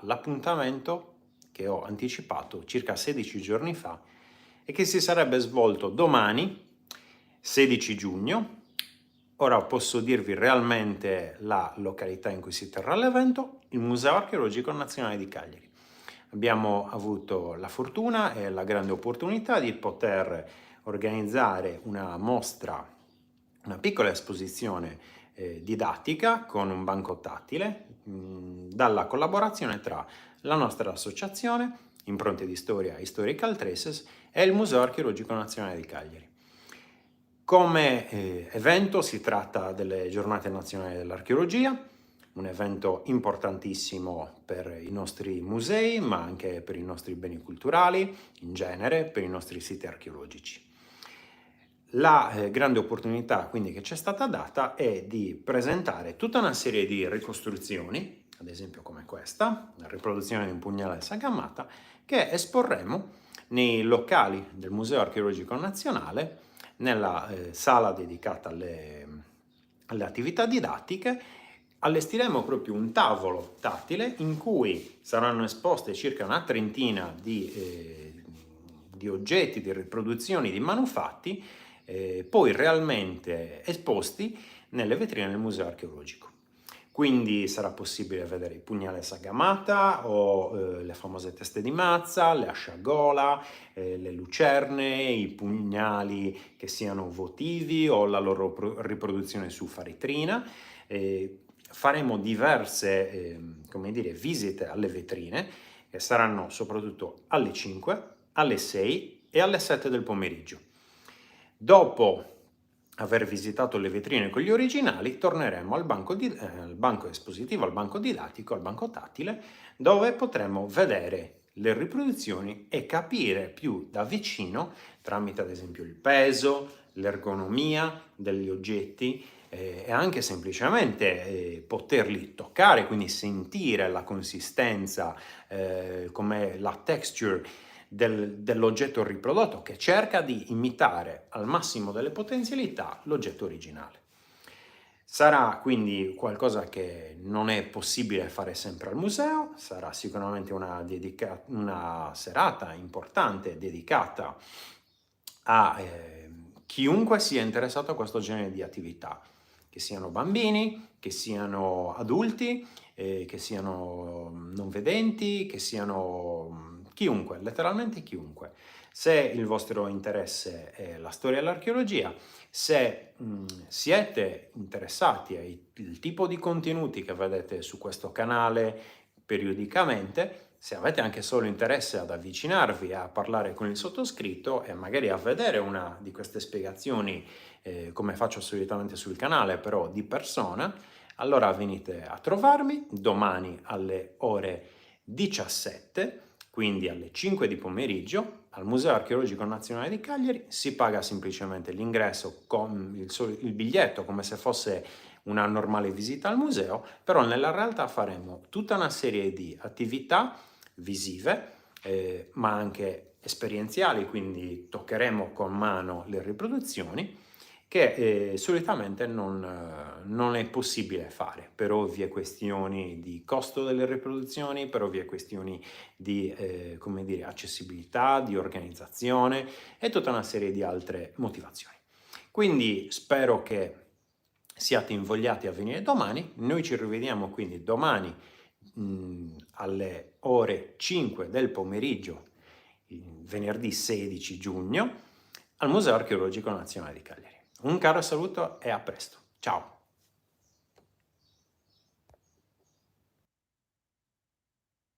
l'appuntamento che ho anticipato circa 16 giorni fa e che si sarebbe svolto domani, 16 giugno. Ora posso dirvi realmente la località in cui si terrà l'evento, il Museo Archeologico Nazionale di Cagliari. Abbiamo avuto la fortuna e la grande opportunità di poter organizzare una mostra, una piccola esposizione didattica con un banco tattile, dalla collaborazione tra la nostra associazione, Impronte di Storia Historical Traces, e il Museo Archeologico Nazionale di Cagliari. Come evento si tratta delle Giornate Nazionali dell'Archeologia, un evento importantissimo per i nostri musei, ma anche per i nostri beni culturali, in genere per i nostri siti archeologici. La grande opportunità quindi che ci è stata data è di presentare tutta una serie di ricostruzioni, ad esempio come questa, la riproduzione di un pugnale Sagamata, che esporremo nei locali del Museo Archeologico Nazionale, nella sala dedicata alle attività didattiche. Allestiremo proprio un tavolo tattile in cui saranno esposte circa una trentina di oggetti, di riproduzioni, di manufatti, poi realmente esposti nelle vetrine del Museo Archeologico. Quindi sarà possibile vedere il pugnale Sagamata o le famose teste di mazza, le asciagola, le lucerne, i pugnali che siano votivi o la loro riproduzione su faritrina. Faremo diverse visite alle vetrine, che saranno soprattutto alle 5, alle 6 e alle 7 del pomeriggio. Dopo aver visitato le vetrine con gli originali, torneremo al banco espositivo, al banco didattico, al banco tattile, dove potremo vedere le riproduzioni e capire più da vicino, tramite ad esempio il peso, l'ergonomia degli oggetti, e anche semplicemente poterli toccare, quindi sentire la consistenza, come la texture dell'oggetto riprodotto, che cerca di imitare al massimo delle potenzialità l'oggetto originale. Sarà quindi qualcosa che non è possibile fare sempre al museo, sarà sicuramente una serata importante dedicata a chiunque sia interessato a questo genere di attività, che siano bambini, che siano adulti, che siano non vedenti, che siano chiunque, letteralmente chiunque. Se il vostro interesse è la storia e l'archeologia, se siete interessati al tipo di contenuti che vedete su questo canale periodicamente, se avete anche solo interesse ad avvicinarvi a parlare con il sottoscritto e magari a vedere una di queste spiegazioni, come faccio solitamente sul canale, però di persona, allora venite a trovarmi domani alle ore 17, quindi alle 5 di pomeriggio, al Museo Archeologico Nazionale di Cagliari. Si paga semplicemente l'ingresso con il biglietto, come se fosse una normale visita al museo, però nella realtà faremo tutta una serie di attività visive, ma anche esperienziali, quindi toccheremo con mano le riproduzioni, che solitamente non è possibile fare per ovvie questioni di costo delle riproduzioni, per ovvie questioni di accessibilità, di organizzazione e tutta una serie di altre motivazioni. Quindi spero che siate invogliati a venire domani. Noi ci rivediamo quindi domani alle ore 5 del pomeriggio, venerdì 16 giugno, al Museo Archeologico Nazionale di Cagliari. Un caro saluto e a presto. Ciao!